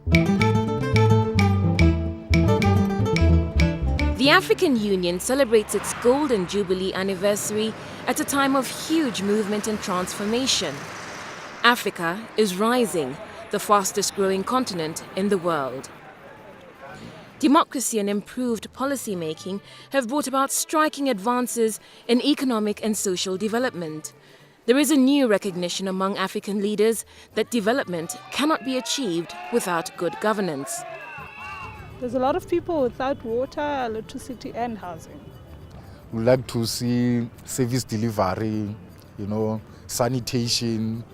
The African Union celebrates its Golden Jubilee anniversary at a time of huge movement and transformation. Africa is rising, the fastest growing continent in the world. Democracy and improved policy-making have brought about striking advances in economic and social development. There is a new recognition among African leaders that development cannot be achieved without good governance. There's a lot of people without water, electricity and housing. We like to see service delivery, sanitation,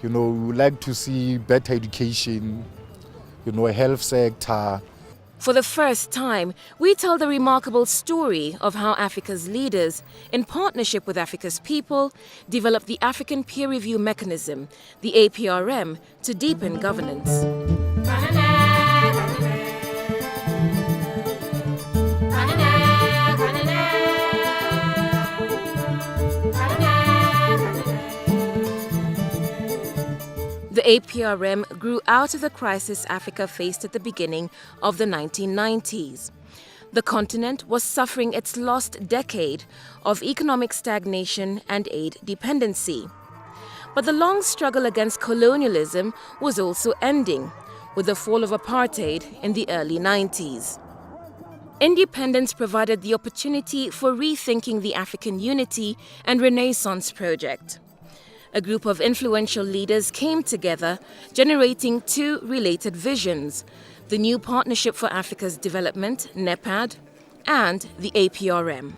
we like to see better education, a health sector. For the first time, we tell the remarkable story of how Africa's leaders, in partnership with Africa's people, developed the African Peer Review Mechanism, the APRM, to deepen governance. The APRM grew out of the crisis Africa faced at the beginning of the 1990s. The continent was suffering its lost decade of economic stagnation and aid dependency. But the long struggle against colonialism was also ending, with the fall of apartheid in the early 90s. Independence provided the opportunity for rethinking the African Unity and Renaissance project. A group of influential leaders came together, generating two related visions: the New Partnership for Africa's Development, NEPAD, and the APRM.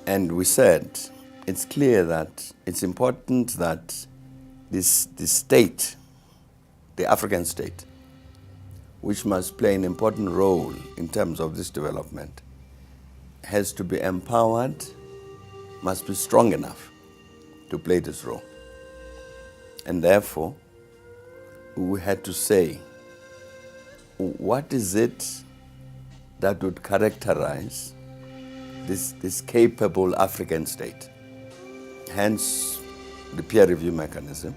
And we said, it's clear that it's important that this state, the African state, which must play an important role in terms of this development, has to be empowered, must be strong enough to play this role. And therefore, we had to say, what is it that would characterize this capable African state? Hence, the peer review mechanism,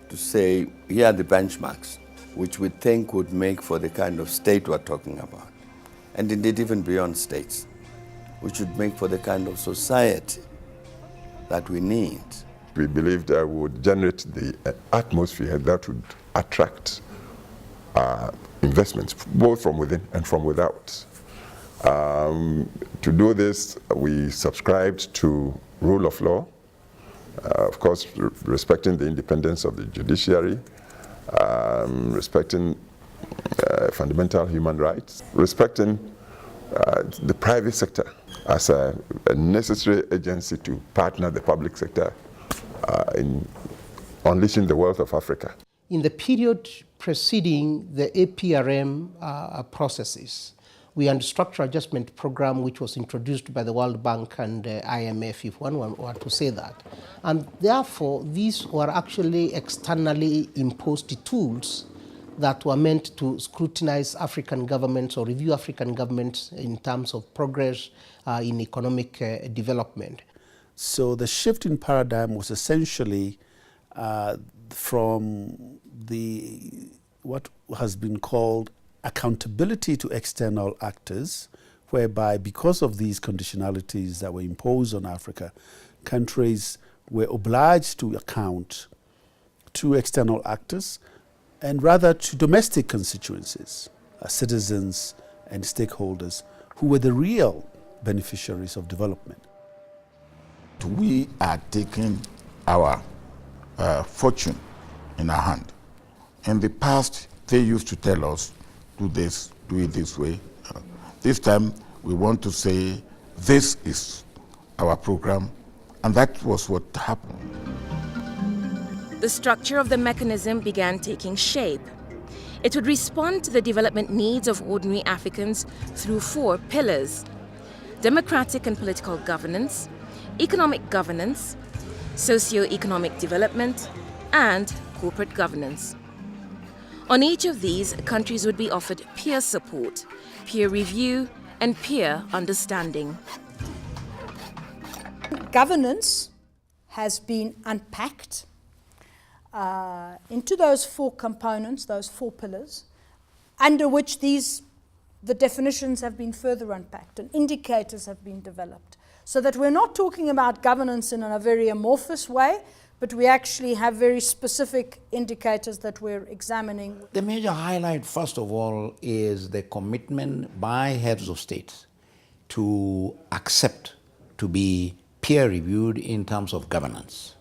to say, here are the benchmarks which we think would make for the kind of state we're talking about. And indeed, even beyond states, which would make for the kind of society that we need. We believe that would generate the atmosphere that would attract investments, both from within and from without. To do this, we subscribed to rule of law, of course, respecting the independence of the judiciary, respecting fundamental human rights, respecting the private sector as a necessary agency to partner the public sector in unleashing the wealth of Africa. In the period preceding the APRM processes, we had a structural adjustment program which was introduced by the World Bank and IMF, if one were to say that. And therefore, these were actually externally imposed tools that were meant to scrutinize African governments or review African governments in terms of progress in economic development. So the shift in paradigm was essentially from what has been called accountability to external actors, whereby because of these conditionalities that were imposed on Africa, countries were obliged to account to external actors and rather to domestic constituencies, citizens and stakeholders who were the real beneficiaries of development. We are taking our fortune in our hand. In the past, they used to tell us, do this, do it this way. This time, we want to say, this is our program, and that was what happened. The structure of the mechanism began taking shape. It would respond to the development needs of ordinary Africans through 4 pillars: democratic and political governance, economic governance, socio-economic development, and corporate governance. On each of these, countries would be offered peer support, peer review, and peer understanding. Governance has been unpacked into those 4 components, those 4 pillars, under which the definitions have been further unpacked and indicators have been developed. So that we're not talking about governance in a very amorphous way, but we actually have very specific indicators that we're examining. The major highlight, first of all, is the commitment by heads of states to accept to be peer-reviewed in terms of governance.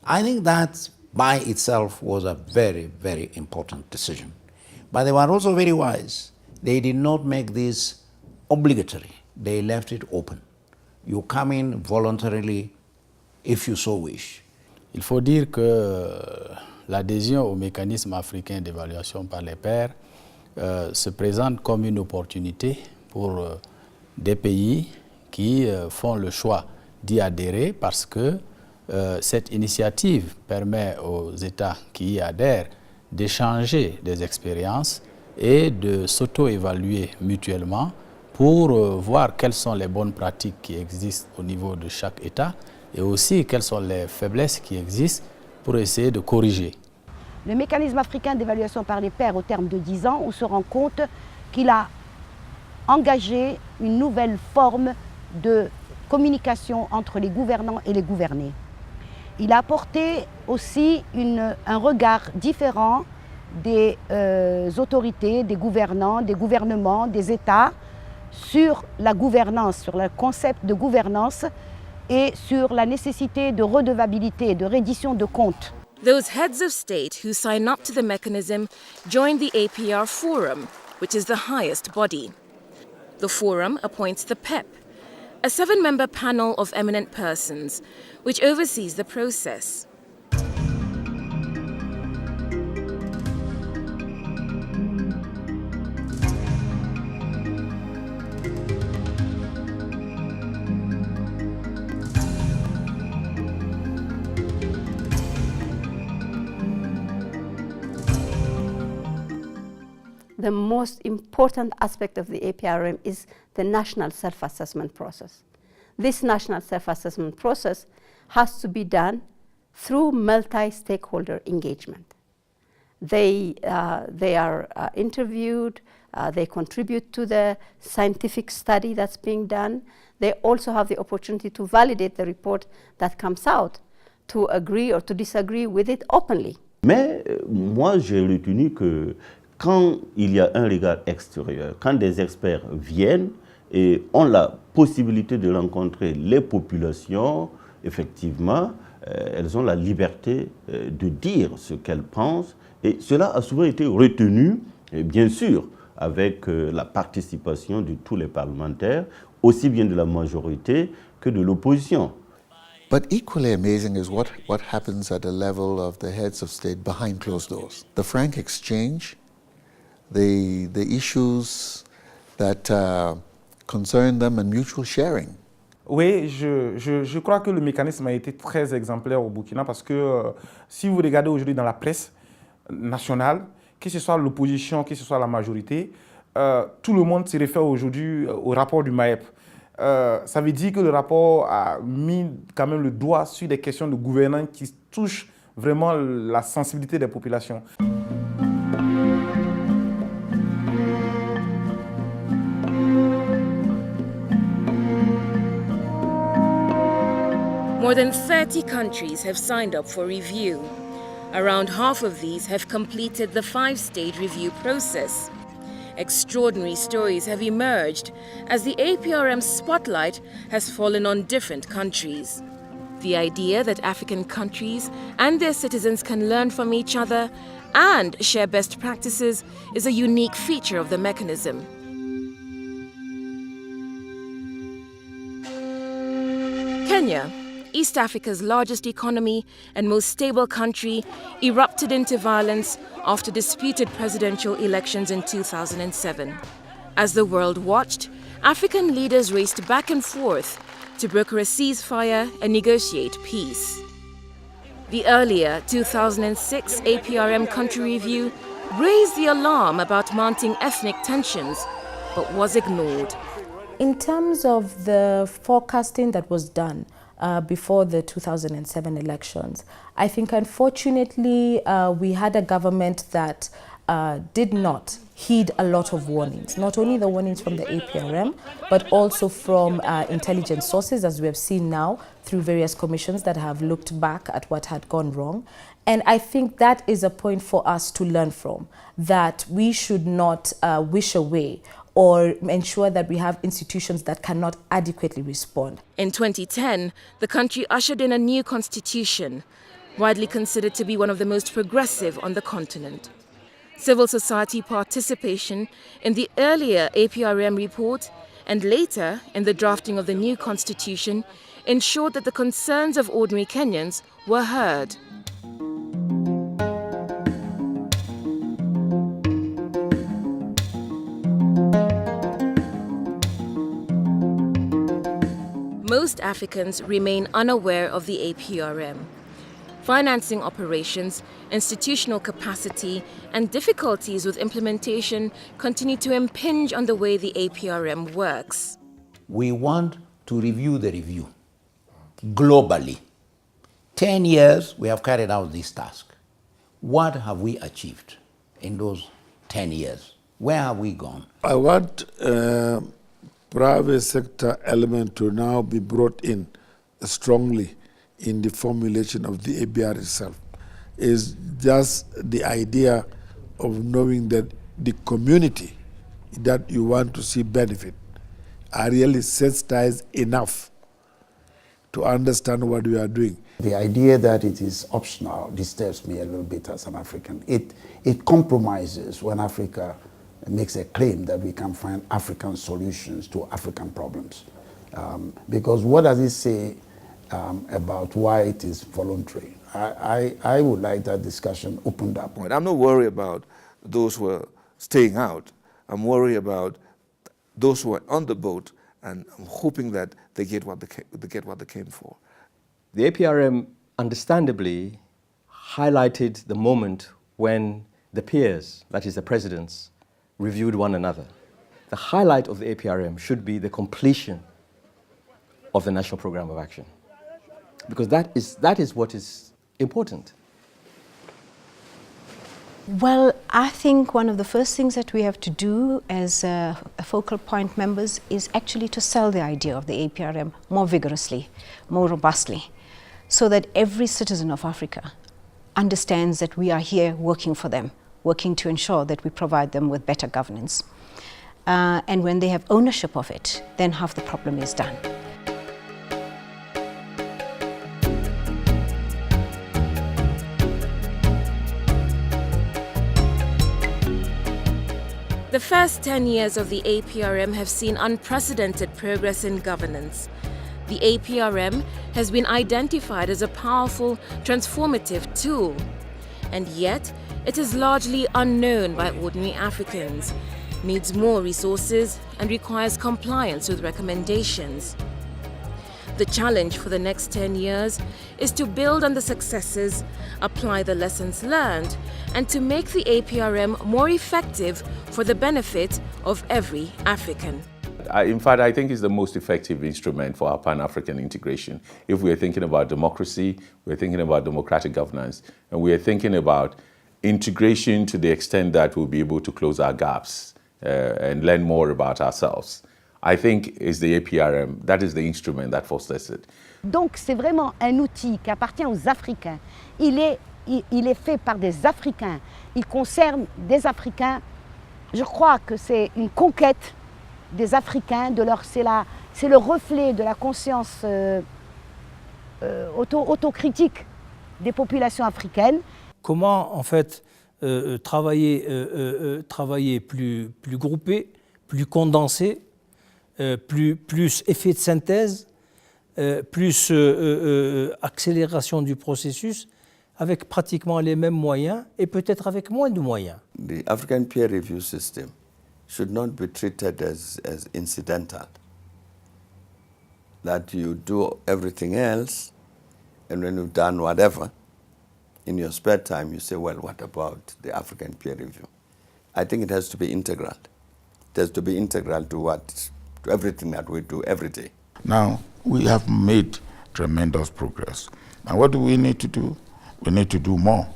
I think that by itself was a very, very important decision. But they were also very wise. They did not make this obligatory. They left it open. You come in voluntarily if you so wish. Il faut dire que l'adhésion au mécanisme africain d'évaluation par les pairs se présente comme une opportunité pour des pays qui font le choix d'y adhérer parce que cette initiative permet aux États qui y adhèrent d'échanger des expériences et de s'auto-évaluer mutuellement pour voir quelles sont les bonnes pratiques qui existent au niveau de chaque État et aussi quelles sont les faiblesses qui existent pour essayer de corriger. Le mécanisme africain d'évaluation par les pairs au terme de 10 ans, on se rend compte qu'il a engagé une nouvelle forme de communication entre les gouvernants et les gouvernés. Il a apporté aussi un regard différent des autorités, des gouvernants, des gouvernements, des États sur la gouvernance, sur le concept de gouvernance et sur la nécessité de redevabilité, de reddition de comptes. Those heads of state who sign up to the mechanism join the APR Forum, which is the highest body. The forum appoints the PEP, a 7-member panel of eminent persons, which oversees the process. The most important aspect of the APRM is the national self-assessment process. This national self-assessment process has to be done through multi-stakeholder engagement. They are interviewed, they contribute to the scientific study that's being done. They also have the opportunity to validate the report that comes out, to agree or to disagree with it openly. Mais moi, j'ai retenu que quand il y a un regard extérieur, quand des experts viennent et ont la possibilité de rencontrer les populations, effectivement, elles ont la liberté de dire ce qu'elles pensent. Et cela a souvent été retenu, bien sûr, avec la participation de tous les parlementaires, aussi bien de la majorité que de l'opposition. But equally amazing is what happens at the level of the heads of state behind closed doors. The frank exchange, the issues that concern them and mutual sharing. Oui, je crois que le mécanisme a été très exemplaire au Burkina parce que si vous regardez aujourd'hui dans la presse nationale, que ce soit l'opposition, que ce soit la majorité, tout le monde se réfère aujourd'hui au rapport du MAEP. Ça veut dire que le rapport a mis quand même le doigt sur des questions de gouvernance qui touchent vraiment la sensibilité des populations. More than 30 countries have signed up for review. Around half of these have completed the 5-stage review process. Extraordinary stories have emerged as the APRM spotlight has fallen on different countries. The idea that African countries and their citizens can learn from each other and share best practices is a unique feature of the mechanism. Kenya, East Africa's largest economy and most stable country, erupted into violence after disputed presidential elections in 2007. As the world watched, African leaders raced back and forth to broker a ceasefire and negotiate peace. The earlier 2006 APRM country review raised the alarm about mounting ethnic tensions, but was ignored. In terms of the forecasting that was done before the 2007 elections, I think unfortunately we had a government that did not heed a lot of warnings, not only the warnings from the APRM, but also from intelligence sources, as we have seen now through various commissions that have looked back at what had gone wrong. And I think that is a point for us to learn from, that we should not wish away or ensure that we have institutions that cannot adequately respond. In 2010, the country ushered in a new constitution, widely considered to be one of the most progressive on the continent. Civil society participation in the earlier APRM report and later in the drafting of the new constitution ensured that the concerns of ordinary Kenyans were heard. Most Africans remain unaware of the APRM. Financing operations, institutional capacity, and difficulties with implementation continue to impinge on the way the APRM works. We want to review the review globally. 10 years we have carried out this task. What have we achieved in those 10 years? Where have we gone? I want private sector element to now be brought in strongly in the formulation of the ABR itself. Is just the idea of knowing that the community that you want to see benefit are really sensitized enough to understand what we are doing. The idea that it is optional disturbs me a little bit as an African. It compromises when Africa makes a claim that we can find African solutions to African problems. Because what does it say about why it is voluntary? I would like that discussion opened up. I'm not worried about those who are staying out. I'm worried about those who are on the boat, and I'm hoping that they get what they came for. The APRM understandably highlighted the moment when the peers, that is the presidents, reviewed one another. The highlight of the APRM should be the completion of the National Program of Action, because that is what is important. Well, I think one of the first things that we have to do as a focal point members is actually to sell the idea of the APRM more vigorously, more robustly, so that every citizen of Africa understands that we are here working for them, working to ensure that we provide them with better governance. And when they have ownership of it, then half the problem is done. The first 10 years of the APRM have seen unprecedented progress in governance. The APRM has been identified as a powerful, transformative tool, and yet it is largely unknown by ordinary Africans, needs more resources, and requires compliance with recommendations. The challenge for the next 10 years is to build on the successes, apply the lessons learned, and to make the APRM more effective for the benefit of every African. In fact, I think it's the most effective instrument for our Pan-African integration. If we're thinking about democracy, we're thinking about democratic governance, and we're thinking about integration to the extent that we'll be able to close our gaps and learn more about ourselves. I think it's the APRM, that is the instrument that fosters it. Donc c'est vraiment un outil qui appartient aux Africains. Il est fait par des Africains. Il concerne des Africains. Je crois que c'est une conquête des Africains, c'est le reflet de la conscience autocritique des populations africaines. Comment en fait travailler plus groupé, plus condensé, plus effet de synthèse, plus accélération du processus, avec pratiquement les mêmes moyens et peut-être avec moins de moyens. The African peer review system should not be treated as incidental. That you do everything else, and when you've done whatever, in your spare time you say, well, what about the African peer review? I think it has to be integral. It has to be integral to what to everything that we do every day. Now, we have made tremendous progress. And what do we need to do? We need to do more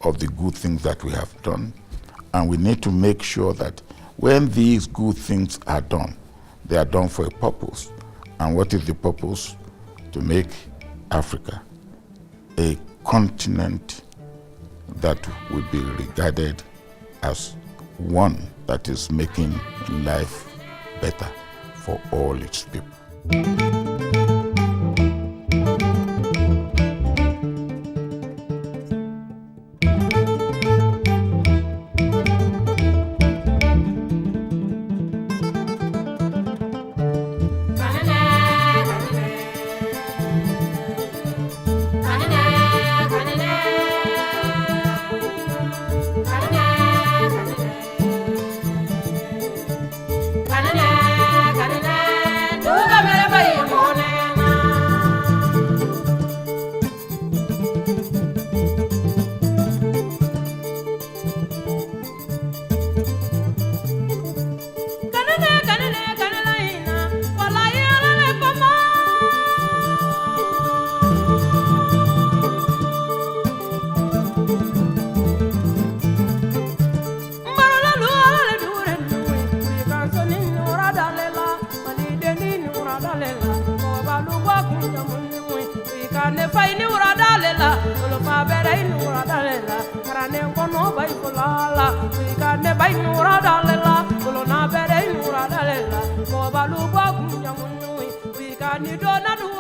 of the good things that we have done. And we need to make sure that when these good things are done, they are done for a purpose. And what is the purpose? To make Africa a continent that will be regarded as one that is making life better for all its people. Ni do na do